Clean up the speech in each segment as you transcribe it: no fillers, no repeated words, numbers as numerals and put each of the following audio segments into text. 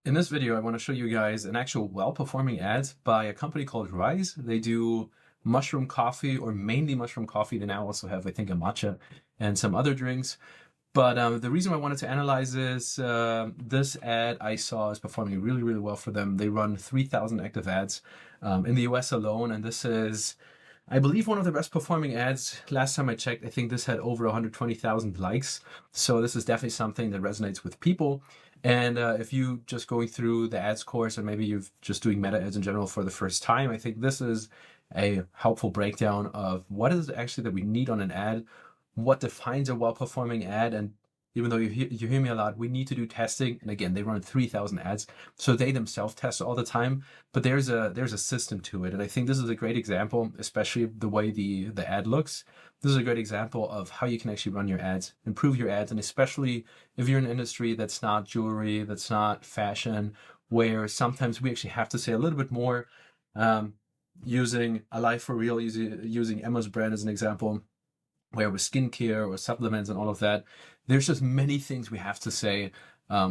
In this video, I want to show you guys an actual well-performing ad by a company called Rise. They do mushroom coffee, or mainly mushroom coffee. They now also have, I think, a matcha and some other drinks. But the reason I wanted to analyze is this ad I saw is performing really, really well for them. They run 3,000 active ads in the US alone, and this is, I believe, one of the best performing ads. Last time I checked, I think this had over 120,000 likes. So this is definitely something that resonates with people. And if you just going through the ads course, or maybe you're just doing meta ads in general for the first time, I think this is a helpful breakdown of what is it actually that we need on an ad, what defines a well-performing ad. And even though you hear me a lot, we need to do testing. And again, they run 3,000 ads, so they themselves test all the time. But there's a system to it, and I think this is a great example, especially the way the ad looks. This is a great example of how you can actually run your ads, improve your ads, and especially if you're in an industry that's not jewelry, that's not fashion, where sometimes we actually have to say a little bit more. Using Alive for Real, using Emma's brand as an example, where with skincare or supplements and all of that, there's just many things we have to say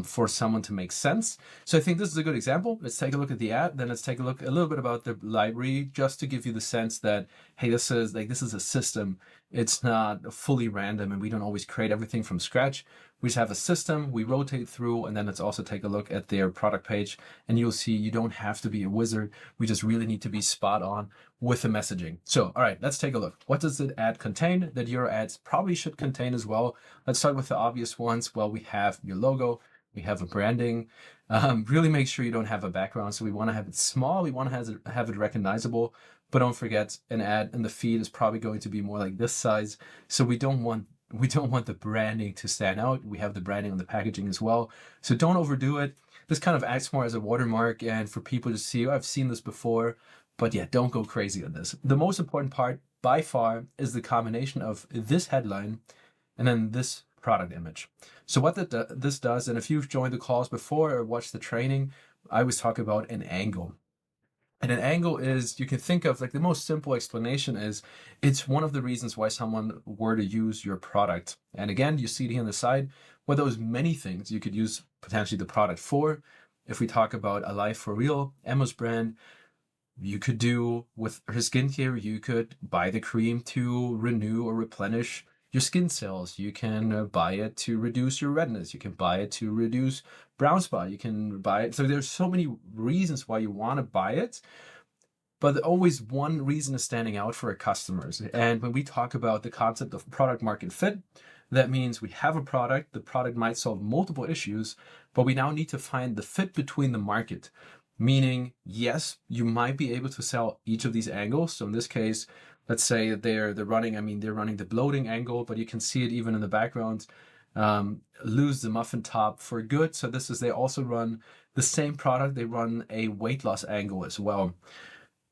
for someone to make sense. So I think this is a good example. Let's take a look at the ad, then let's take a look a little bit about the library, just to give you the sense that, hey, this is a system. It's not fully random, and we don't always create everything from scratch. We just have a system, we rotate through, and then let's also take a look at their product page, and you'll see you don't have to be a wizard. We just really need to be spot on with the messaging. So, all right, let's take a look. What does the ad contain that your ads probably should contain as well? Let's start with the obvious ones. Well, we have your logo, we have a branding. Really make sure you don't have a background. So we want to have it small, we want to have it recognizable, but don't forget, an ad in the feed is probably going to be more like this size. So we don't want the branding to stand out. We have the branding on the packaging as well. So don't overdo it. This kind of acts more as a watermark and for people to see, oh, I've seen this before, but yeah, don't go crazy on this. The most important part by far is the combination of this headline and then this product image. So what this does, and if you've joined the calls before or watched the training, I always talk about an angle. And an angle is, you can think of, like, the most simple explanation is, it's one of the reasons why someone were to use your product. And again, you see it here on the side, well, those many things you could use potentially the product for. If we talk about Alive for Real, Emma's brand, you could do with her skincare, you could buy the cream to renew or replenish your skin cells. You can buy it to reduce your redness. You can buy it to reduce brown spot. You can buy it. So there's so many reasons why you want to buy it, but always one reason is standing out for our customers. And when we talk about the concept of product market fit, that means we have a product, the product might solve multiple issues, but we now need to find the fit between the market. Meaning, yes, you might be able to sell each of these angles. So in this case, let's say they're running the bloating angle, but you can see it even in the background. Lose the muffin top for good. So they also run the same product. They run a weight loss angle as well.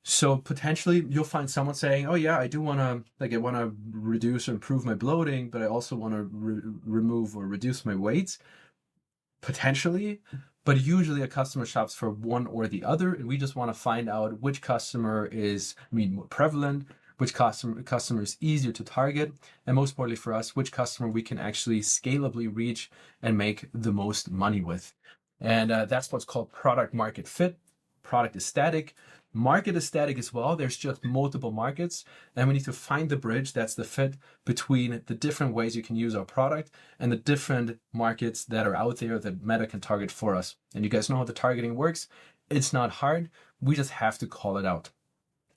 So potentially you'll find someone saying, oh yeah, I want to reduce or improve my bloating, but I also want to remove or reduce my weight. Potentially, but usually a customer shops for one or the other, and we just want to find out which customer is, more prevalent, which customer is easier to target, and most importantly for us, which customer we can actually scalably reach and make the most money with. And that's what's called product market fit. Product is static. Market is static as well. There's just multiple markets, and we need to find the bridge that's the fit between the different ways you can use our product and the different markets that are out there that Meta can target for us. And you guys know how the targeting works. It's not hard. We just have to call it out.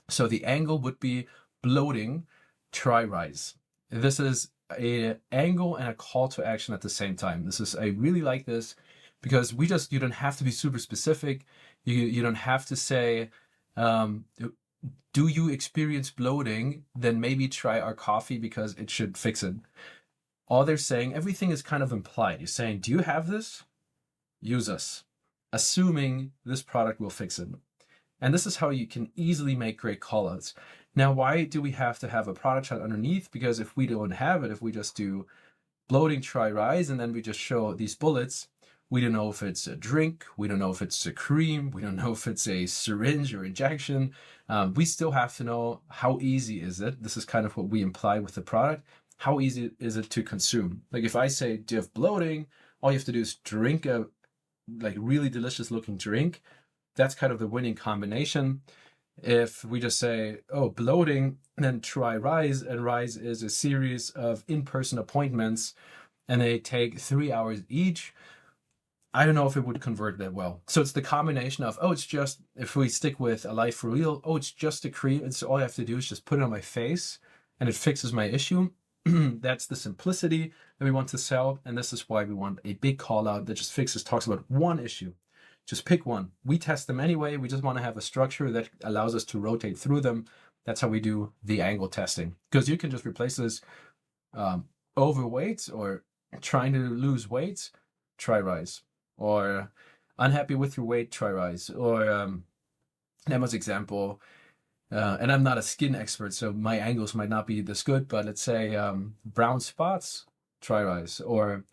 So the angle would be bloating, try Rise. This is an angle and a call to action at the same time. I really like this because you don't have to be super specific. You don't have to say, do you experience bloating? Then maybe try our coffee because it should fix it. All they're saying, everything is kind of implied. You're saying, do you have this? Use us, assuming this product will fix it. And this is how you can easily make great callouts. Now, why do we have to have a product shot underneath? Because if we don't have it, if we just do bloating, try Rise, and then we just show these bullets, we don't know if it's a drink, we don't know if it's a cream, we don't know if it's a syringe or injection. We still have to know, how easy is it? This is kind of what we imply with the product. How easy is it to consume? Like if I say, do you have bloating? All you have to do is drink a like really delicious looking drink, that's kind of the winning combination. If we just say, oh, bloating, then try Rise, and Rise is a series of in-person appointments, and they take 3 hours each. I don't know if it would convert that well. So it's the combination of, oh, it's just, if we stick with a life for real, oh, it's just a cream. It's all I have to do is just put it on my face and it fixes my issue. That's the simplicity that we want to sell. And this is why we want a big call out that just talks about one issue. Just pick one. We test them anyway. We just want to have a structure that allows us to rotate through them. That's how we do the angle testing. Because you can just replace this overweight or trying to lose weight, try Rise. Or unhappy with your weight, try Rise. Or Emma's example, and I'm not a skin expert, so my angles might not be this good, but let's say brown spots, try Rise. Or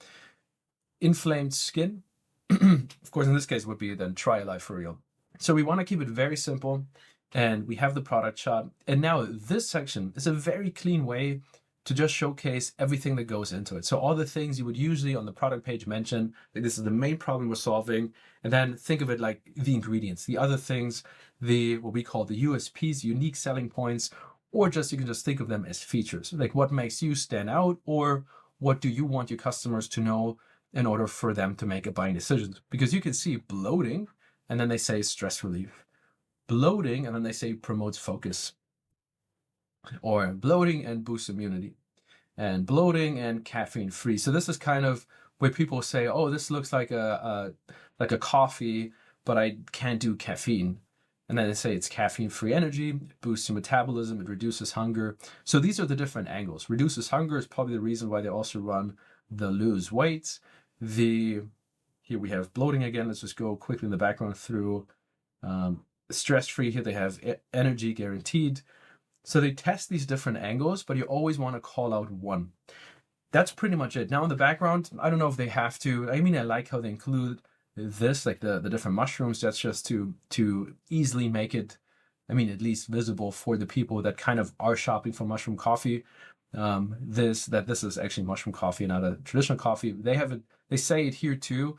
inflamed skin, of course, in this case would be then try Life for Real. So we want to keep it very simple, and we have the product shot. And now this section is a very clean way to just showcase everything that goes into it. So all the things you would usually on the product page mention, like this is the main problem we're solving, and then think of it like the ingredients, the other things, what we call the USPs, unique selling points, or just you can just think of them as features, like what makes you stand out, or what do you want your customers to know in order for them to make a buying decision. Because you can see bloating, and then they say stress relief. Bloating, and then they say promotes focus. Or bloating and boosts immunity. And bloating and caffeine free. So this is kind of where people say, oh, this looks like a coffee, but I can't do caffeine. And then they say it's caffeine free energy, it boosts your metabolism, it reduces hunger. So these are the different angles. Reduces hunger is probably the reason why they also run the lose weight. Here we have bloating again. Let's just go quickly in the background through stress-free. Here they have energy guaranteed. So they test these different angles, but you always want to call out one. That's pretty much it. Now in the background, I don't know if they have to. I mean, I like how they include this, like the different mushrooms. That's just to easily make it, I mean, at least visible for the people that kind of are shopping for mushroom coffee. This is actually mushroom coffee, not a traditional coffee. They have it. They say it here too,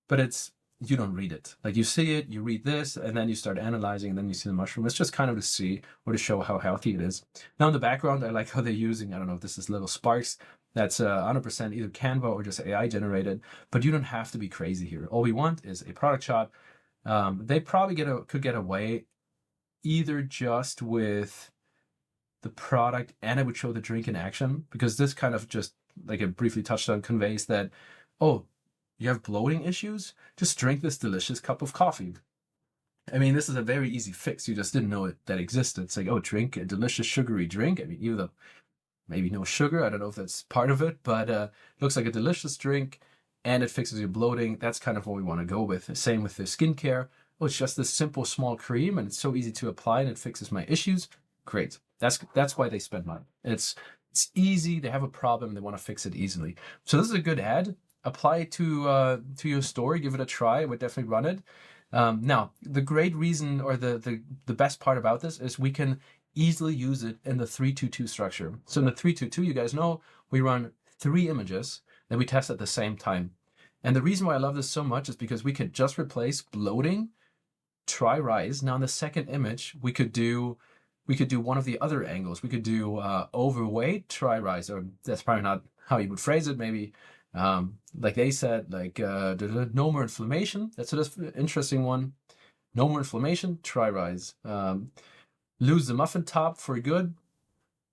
but you don't read it. Like you see it, you read this, and then you start analyzing, and then you see the mushroom. It's just kind of to see or to show how healthy it is. Now in the background, I like how they're using, I don't know if this is little sparks. That's 100% either Canva or just AI generated, but you don't have to be crazy here. All we want is a product shot. They probably could get away either just with the product and I would show the drink in action, because this kind of just, like I briefly touched on, conveys that, oh, you have bloating issues? Just drink this delicious cup of coffee. I mean, this is a very easy fix. You just didn't know that existed. It's like, oh, drink a delicious sugary drink. I mean, even though maybe no sugar, I don't know if that's part of it, but it looks like a delicious drink and it fixes your bloating. That's kind of what we want to go with. Same with the skincare. Oh, it's just this simple small cream and it's so easy to apply and it fixes my issues. Great. That's why they spend money. It's easy. They have a problem. They want to fix it easily. So this is a good ad. Apply it to your store. Give it a try. I would definitely run it. Now, the great reason or the best part about this is we can easily use it in the 3-2-2 structure. So in the 3-2-2, you guys know we run 3 images that we test at the same time. And the reason why I love this so much is because we could just replace bloating, try Rise. Now in the second image, we could do one of the other angles. We could do overweight, try Rise, or that's probably not how you would phrase it. Maybe like they said, like no more inflammation. That's an interesting one. No more inflammation, try Rise. Lose the muffin top for good,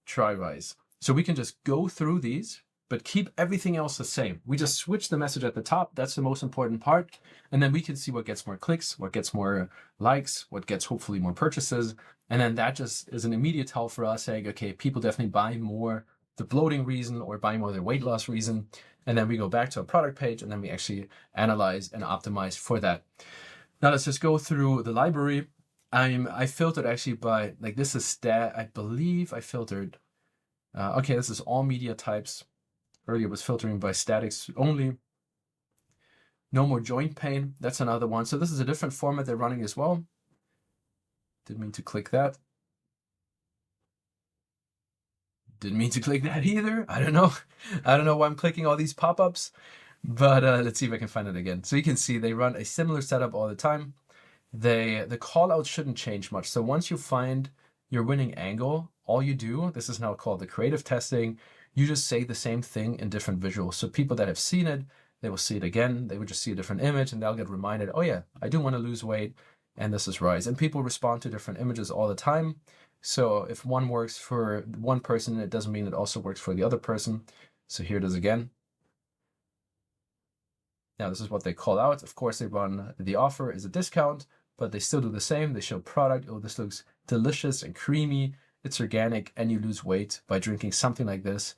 try Rise. So we can just go through these, but keep everything else the same. We just switch the message at the top. That's the most important part. And then we can see what gets more clicks, what gets more likes, what gets hopefully more purchases. And then that just is an immediate tell for us saying, okay, people definitely buy more the bloating reason or buy more the weight loss reason. And then we go back to a product page and then we actually analyze and optimize for that. Now let's just go through the library. I filtered actually by, like this is I believe I filtered, okay, this is all media types. Earlier was filtering by statics only. No more joint pain, that's another one. So this is a different format they're running as well. Didn't mean to click that. Didn't mean to click that either. I don't know. I don't know why I'm clicking all these pop-ups. But let's see if I can find it again. So you can see they run a similar setup all the time. The call out shouldn't change much. So once you find your winning angle, all you do, this is now called the creative testing, you just say the same thing in different visuals. So people that have seen it, they will see it again. They would just see a different image and they'll get reminded, oh yeah, I do want to lose weight and this is Rise. And people respond to different images all the time. So if one works for one person, it doesn't mean it also works for the other person. So here it is again. Now this is what they call out. Of course, they run the offer is a discount, but they still do the same. They show product. Oh, this looks delicious and creamy. It's organic and you lose weight by drinking something like this.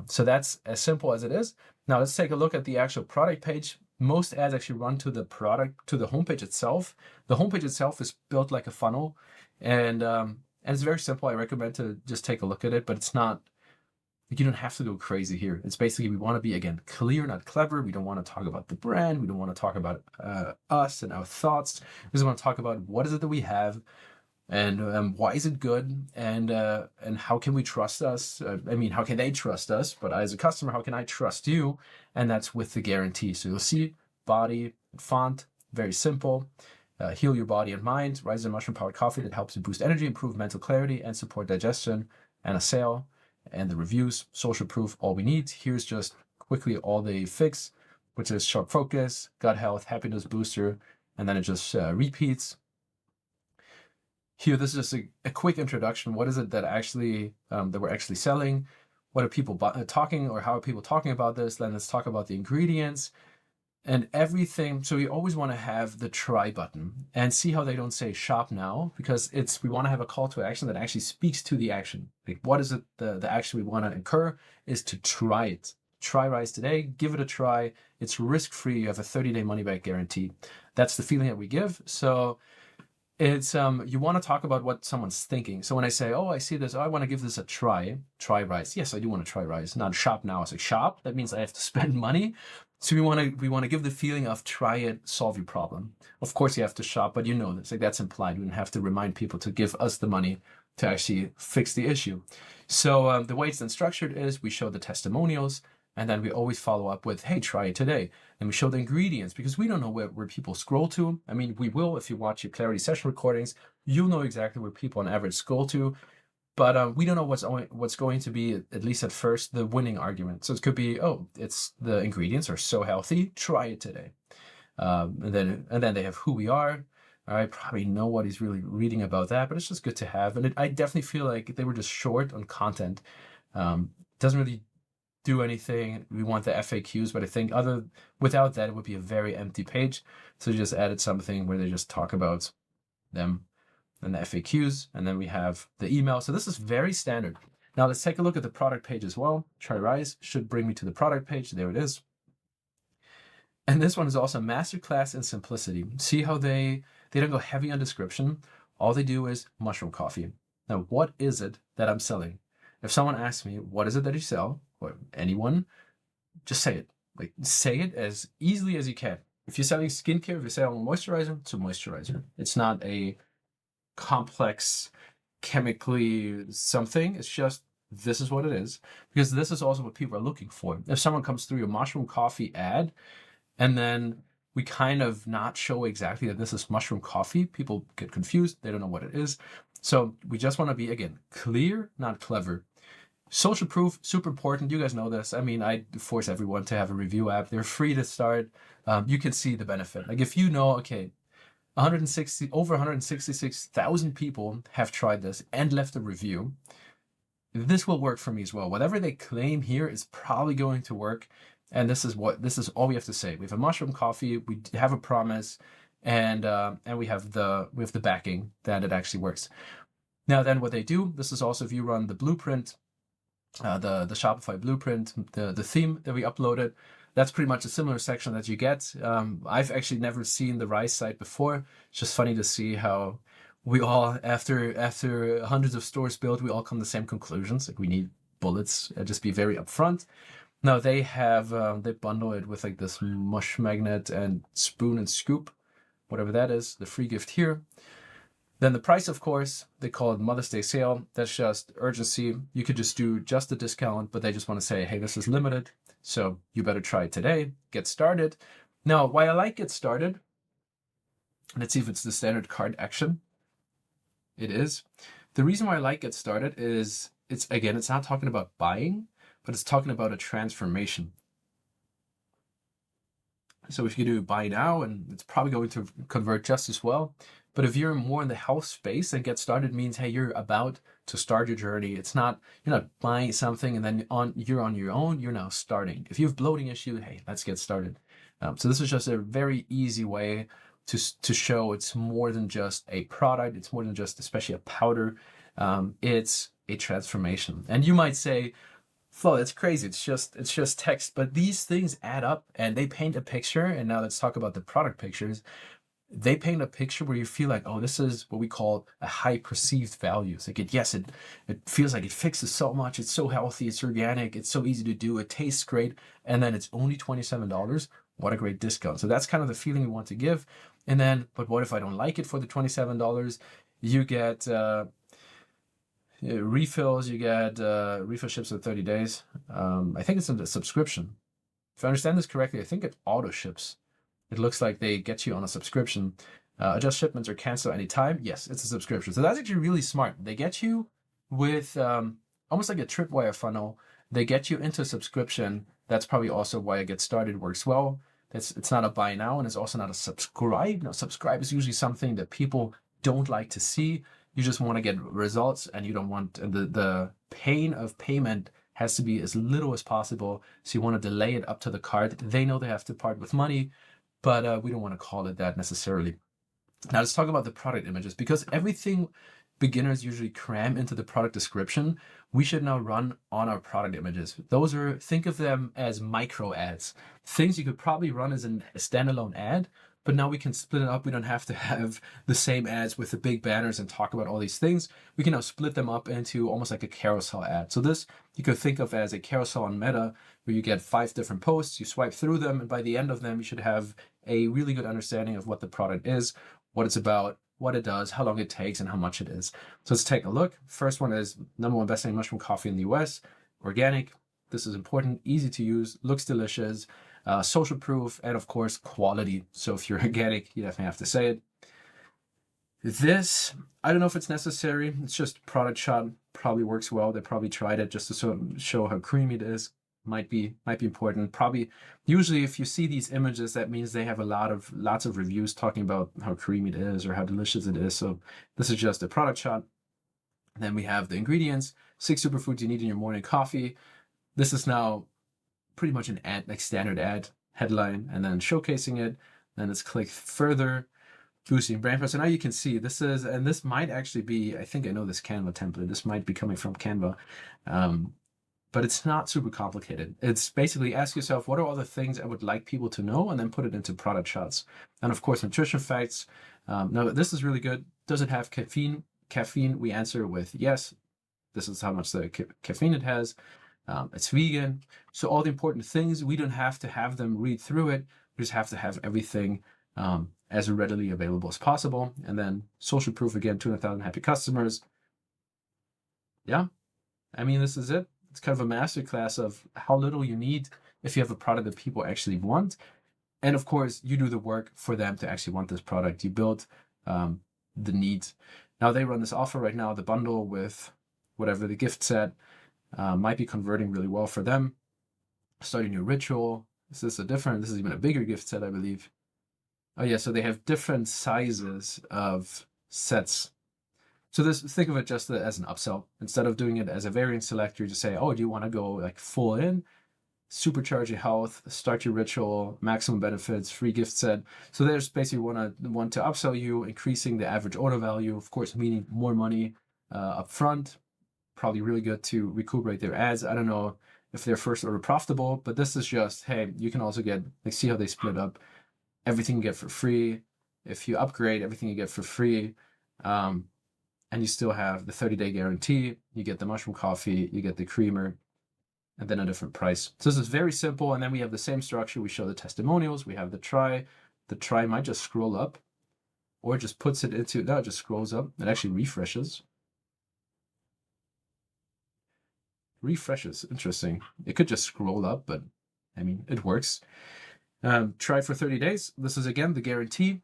So that's as simple as it is. Now let's take a look at the actual product page. Most ads actually run to the product, to the homepage itself. The homepage itself is built like a funnel and it's very simple. I recommend to just take a look at it, but it's not, you don't have to go crazy here. It's basically, we want to be, again, clear, not clever. We don't want to talk about the brand. We don't want to talk about us and our thoughts. We just want to talk about what is it that we have and why is it good and how can we trust us? I mean, how can they trust us? But as a customer, how can I trust you? And that's with the guarantee. So you'll see body, font, very simple. Heal your body and mind. Rise and mushroom powered coffee that helps you boost energy, improve mental clarity, and support digestion. And a sale. And the reviews, social proof, all we need. Here's just quickly all they fix, which is sharp focus, gut health, happiness booster, and then it just repeats. Here, this is just a quick introduction. What is it that actually that we're actually selling? What are people talking, or how are people talking about this? Then let's talk about the ingredients and everything. So we always want to have the try button and see how they don't say shop now, because we want to have a call to action that actually speaks to the action. Like, what is it, the action we want to incur is to try it. Try Rise today, give it a try. It's risk-free. You have a 30-day money-back guarantee. That's the feeling that we give. So it's, you want to talk about what someone's thinking. So when I say, oh, I see this, oh, I want to give this a try Rise. Yes, I do want to try Rise, not shop now. It's like shop, that means I have to spend money. So we want to give the feeling of try it, solve your problem. Of course you have to shop, but you know this, like that's implied. We don't have to remind people to give us the money to actually fix the issue. So the way it's then structured is we show the testimonials, and then we always follow up with, hey, try it today. And we show the ingredients, because we don't know where people scroll to. I mean, we will, if you watch your Clarity session recordings, you'll know exactly where people on average scroll to. But we don't know what's going to be, at least at first, the winning argument. So it could be, oh, it's the ingredients are so healthy, try it today. And then they have who we are. I probably know what he's really reading about that, but it's just good to have. And I definitely feel like they were just short on content. Doesn't really do anything. We want the FAQs, but I think without that, it would be a very empty page. So just added something where they just talk about them. And the FAQs, and then we have the email. So this is very standard. Now let's take a look at the product page as well. Try Rise should bring me to the product page. There it is. And this one is also masterclass in simplicity. See how they don't go heavy on description. All they do is mushroom coffee. Now, what is it that I'm selling? If someone asks me, what is it that you sell, or anyone, just say it. Like, say it as easily as you can. If you're selling skincare, if you're selling moisturizer, it's a moisturizer. It's not a complex chemically something. It's just, this is what it is, because this is also what people are looking for. If someone comes through a mushroom coffee ad and then we kind of not show exactly that this is mushroom coffee, people get confused. They don't know what it is. So we just want to be, again, clear, not clever. Social proof, super important. You guys know this. I mean, I force everyone to have a review app. They're free to start. You can see the benefit. Like if you know, okay, over 166,000 people have tried this and left a review. This will work for me as well. Whatever they claim here is probably going to work. And this is all we have to say. We have a mushroom coffee. We have a promise, and we have the backing that it actually works. Now, then what they do. This is also if you run the blueprint, the Shopify blueprint, the theme that we uploaded. That's pretty much a similar section that you get. I've actually never seen the Rise site before. It's just funny to see how we all, after hundreds of stores built, we all come to the same conclusions. Like we need bullets, just be very upfront. Now they have, they bundle it with like this mush magnet and spoon and scoop, whatever that is, the free gift here. Then the price, of course, they call it Mother's Day sale. That's just urgency. You could just do just a discount, but they just want to say, hey, this is limited. So you better try it today. Get started. Now, why I like Get Started, let's see if it's the standard cart action. It is. The reason why I like Get Started is it's not talking about buying, but it's talking about a transformation. So if you do buy now, and it's probably going to convert just as well. But if you're more in the health space, then Get Started means, hey, you're about to start your journey. It's not, you're not buying something and then you're on your own. You're now starting. If you have bloating issue, hey, let's get started. So this is just a very easy way to show it's more than just a product. It's more than just, especially a powder. It's a transformation. And you might say, Flo, that's crazy. It's just text, but these things add up and they paint a picture. And now let's talk about the product pictures. They paint a picture where you feel like, oh, this is what we call a high perceived value. It's like, it feels like it fixes so much. It's so healthy. It's organic. It's so easy to do. It tastes great. And then it's only $27. What a great discount. So that's kind of the feeling we want to give. And then, but what if I don't like it for the $27? You get refills. You get refill ships for 30 days. I think it's a subscription. If I understand this correctly, I think it auto ships. It looks like they get you on a subscription. Adjust shipments or cancel anytime. Yes, it's a subscription. So that's actually really smart. They get you with almost like a tripwire funnel. They get you into a subscription. That's probably also why Get Started works well. It's not a buy now, and it's also not a subscribe. No, subscribe is usually something that people don't like to see. You just want to get results, and you don't want the pain of payment has to be as little as possible. So you want to delay it up to the cart. They know they have to part with money, but we don't want to call it that necessarily. Now let's talk about the product images, because everything beginners usually cram into the product description, we should now run on our product images. Those are, think of them as micro ads, things you could probably run as a standalone ad, but now we can split it up. We don't have to have the same ads with the big banners and talk about all these things. We can now split them up into almost like a carousel ad. So this you could think of as a carousel on Meta, where you get 5 different posts, you swipe through them, and by the end of them, you should have a really good understanding of what the product is, what it's about, what it does, how long it takes, and how much it is. So let's take a look. First one is #1 best-selling mushroom coffee in the US, organic. This is important, easy to use, looks delicious, social proof, and of course, quality. So if you're organic, you definitely have to say it. This, I don't know if it's necessary. It's just product shot, probably works well. They probably tried it just to sort of show how creamy it is. Might be important. Probably, usually if you see these images, that means they have lots of reviews talking about how creamy it is or how delicious it is. So this is just a product shot. Then we have the ingredients, 6 superfoods you need in your morning coffee. This is now pretty much an ad, like standard ad headline, and then showcasing it. Then let's click further, boosting brand power. So now you can see this is, and this might actually be, I think I know this Canva template. This might be coming from Canva. But it's not super complicated. It's basically ask yourself, what are all the things I would like people to know, and then put it into product shots. And of course, nutrition facts. Now, this is really good. Does it have caffeine? Caffeine, we answer with yes. This is how much the caffeine it has. It's vegan. So all the important things, we don't have to have them read through it. We just have to have everything as readily available as possible. And then social proof, again, 200,000 happy customers. Yeah, I mean, this is it. It's kind of a masterclass of how little you need if you have a product that people actually want. And of course, you do the work for them to actually want this product. You build the needs. Now they run this offer right now, the bundle with whatever the gift set might be converting really well for them. Starting your ritual. This is even a bigger gift set, I believe. Oh yeah, so they have different sizes of sets. So this, think of it just as an upsell. Instead of doing it as a variant selector, you just say, oh, do you want to go like full in, supercharge your health, start your ritual, maximum benefits, free gift set. So there's basically want to upsell you, increasing the average order value, of course, meaning more money up front. Probably really good to recuperate their ads. I don't know if they're first order profitable, but this is just, hey, you can also get, like, see how they split up. Everything you get for free. If you upgrade, everything you get for free. And you still have the 30-day guarantee. You get the mushroom coffee, you get the creamer, and then a different price. So this is very simple. And then we have the same structure. We show the testimonials. We have the try. The try might just scroll up, or it just puts it into, no, it just scrolls up. It actually refreshes. Refreshes, interesting. It could just scroll up, but I mean, it works. Try it for 30 days. This is again the guarantee.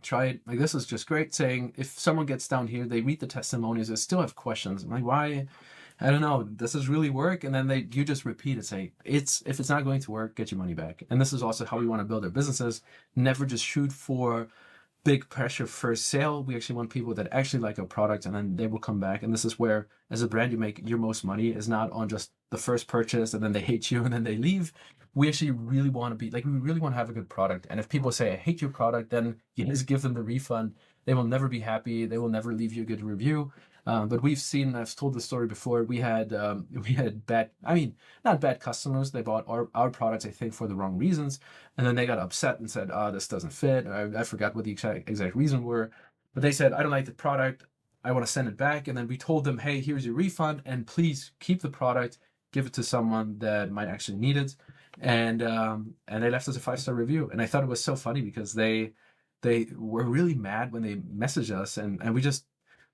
Try it. Like, this is just great. Saying if someone gets down here, they read the testimonials, they still have questions. I'm like, why? I don't know. Does this really work? And then you just repeat it. Say if it's not going to work, get your money back. And this is also how we want to build our businesses. Never just shoot for big pressure first sale. We actually want people that actually like our product, and then they will come back. And this is where, as a brand, you make your most money, is not on just the first purchase and then they hate you and then they leave. We actually really want to be like, we really want to have a good product. And if people say, I hate your product, then you just give them the refund. They will never be happy. They will never leave you a good review. But we've seen, I've told the story before, we had bad, I mean, not bad customers. They bought our products, I think, for the wrong reasons. And then they got upset and said, oh, this doesn't fit. I forgot what the exact reason were. But they said, I don't like the product. I want to send it back. And then we told them, hey, here's your refund. And please keep the product. Give it to someone that might actually need it. And they left us a 5-star review. And I thought it was so funny because they were really mad when they messaged us. And we just,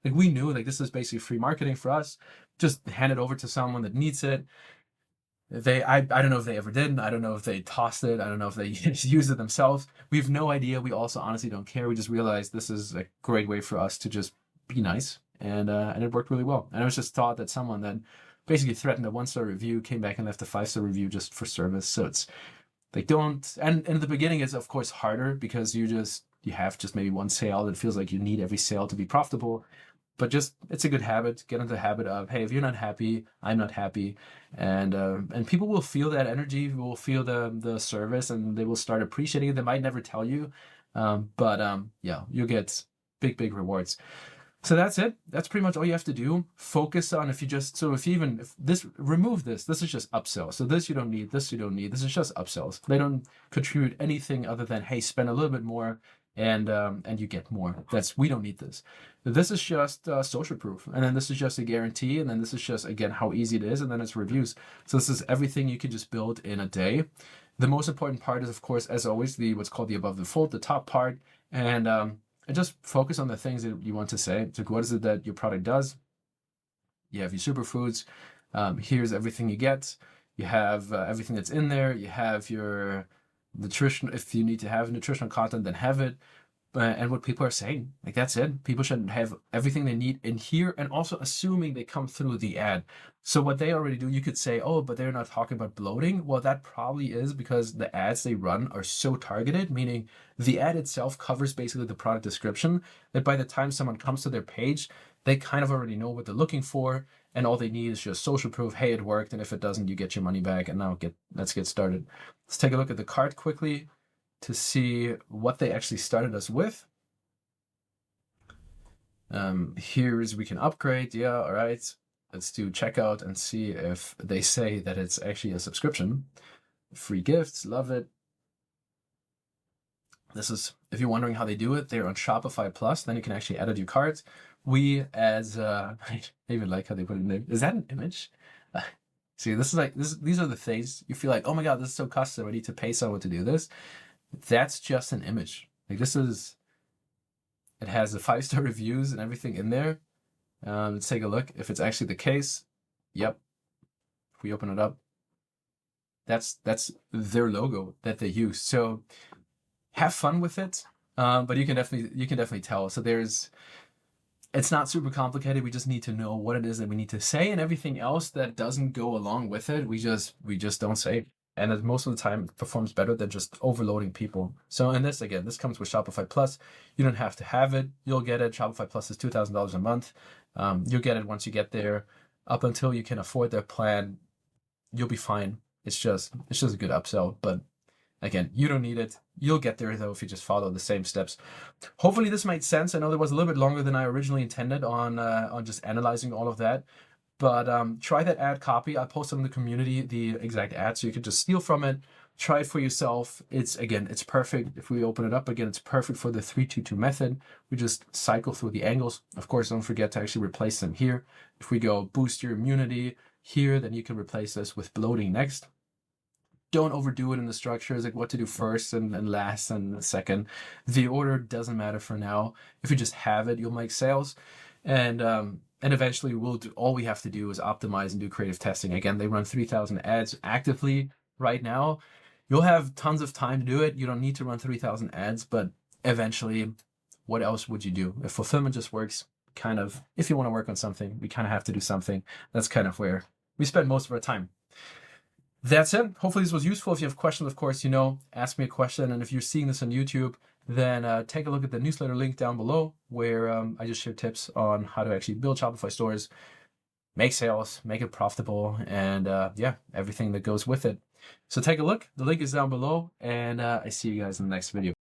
like, we knew, like, this is basically free marketing for us. Just hand it over to someone that needs it. I don't know if they ever did. I don't know if they tossed it. I don't know if they used it themselves. We have no idea. We also honestly don't care. We just realized this is a great way for us to just be nice. And it worked really well. And I was just thought that someone that basically threatened a 1-star review came back and left a 5-star review just for service. So it's like, don't, and in the beginning it's of course harder because you have just maybe one sale. It feels like you need every sale to be profitable. But just, it's a good habit. Get into the habit of, hey, if you're not happy, I'm not happy, and people will feel that energy, will feel the service, and they will start appreciating it. They might never tell you, but yeah, you'll get big rewards. So that's it. That's pretty much all you have to do. Focus on, if remove this. This is just upsell. So this you don't need. This you don't need. This is just upsells. They don't contribute anything other than, hey, spend a little bit more, and you get more. We don't need this. This is just social proof, and then this is just a guarantee, and then this is just, again, how easy it is, and then it's reviews. So this is everything you can just build in a day. The most important part is, of course, as always, what's called the above the fold, the top part, and just focus on the things that you want to say. So what is it that your product does? You have your superfoods. Here's everything you get. You have everything that's in there. You have your nutrition. If you need to have nutritional content, then have it. And what people are saying, like, that's it. People should have everything they need in here, and also assuming they come through the ad. So what they already do, you could say, oh, but they're not talking about bloating. Well, that probably is because the ads they run are so targeted, meaning the ad itself covers basically the product description, that by the time someone comes to their page, they kind of already know what they're looking for, and all they need is just social proof, hey, it worked, and if it doesn't, you get your money back. And now let's get started. Let's take a look at the cart quickly to see what they actually started us with. Here's, we can upgrade. Yeah, all right. Let's do checkout and see if they say that it's actually a subscription. Free gifts, love it. This is, if you're wondering how they do it, they're on Shopify Plus. Then you can actually edit your cards. We, as I even like how they put it in there. Is that an image? See, this is like these are the things you feel like, oh my god, this is so custom. I need to pay someone to do this. That's just an image. Like, it has the 5-star reviews and everything in there. Let's take a look if it's actually the case. Yep. If we open it up, that's their logo that they use. So have fun with it. But you can definitely tell. So it's not super complicated. We just need to know what it is that we need to say, and everything else that doesn't go along with it, we just don't say. And most of the time it performs better than just overloading people. So in this, again, this comes with Shopify Plus. You don't have to have it. You'll get it. Shopify Plus is $2,000 a month. You'll get it once you get there. Up until you can afford their plan, you'll be fine. It's just a good upsell. But again, you don't need it. You'll get there though if you just follow the same steps. Hopefully this made sense. I know there was a little bit longer than I originally intended on just analyzing all of that. But try that ad copy. I posted in the community the exact ad, so you can just steal from it. Try it for yourself. It's perfect. If we open it up again, it's perfect for the 3-2-2 method. We just cycle through the angles. Of course, don't forget to actually replace them here. If we go boost your immunity here, then you can replace this with bloating next. Don't overdo it in the structures, like what to do first and last and second. The order doesn't matter for now. If you just have it, you'll make sales. And eventually all we have to do is optimize and do creative testing. Again, they run 3,000 ads actively. right now, you'll have tons of time to do it. You don't need to run 3,000 ads, but eventually, what else would you do? If fulfillment just works, kind of, if you want to work on something, we kind of have to do something. That's kind of where we spend most of our time. That's it. Hopefully this was useful. If you have questions, of course, ask me a question. And if you're seeing this on YouTube, then take a look at the newsletter link down below, where I just share tips on how to actually build Shopify stores, make sales, make it profitable, and everything that goes with it. So take a look. The link is down below, and I see you guys in the next video.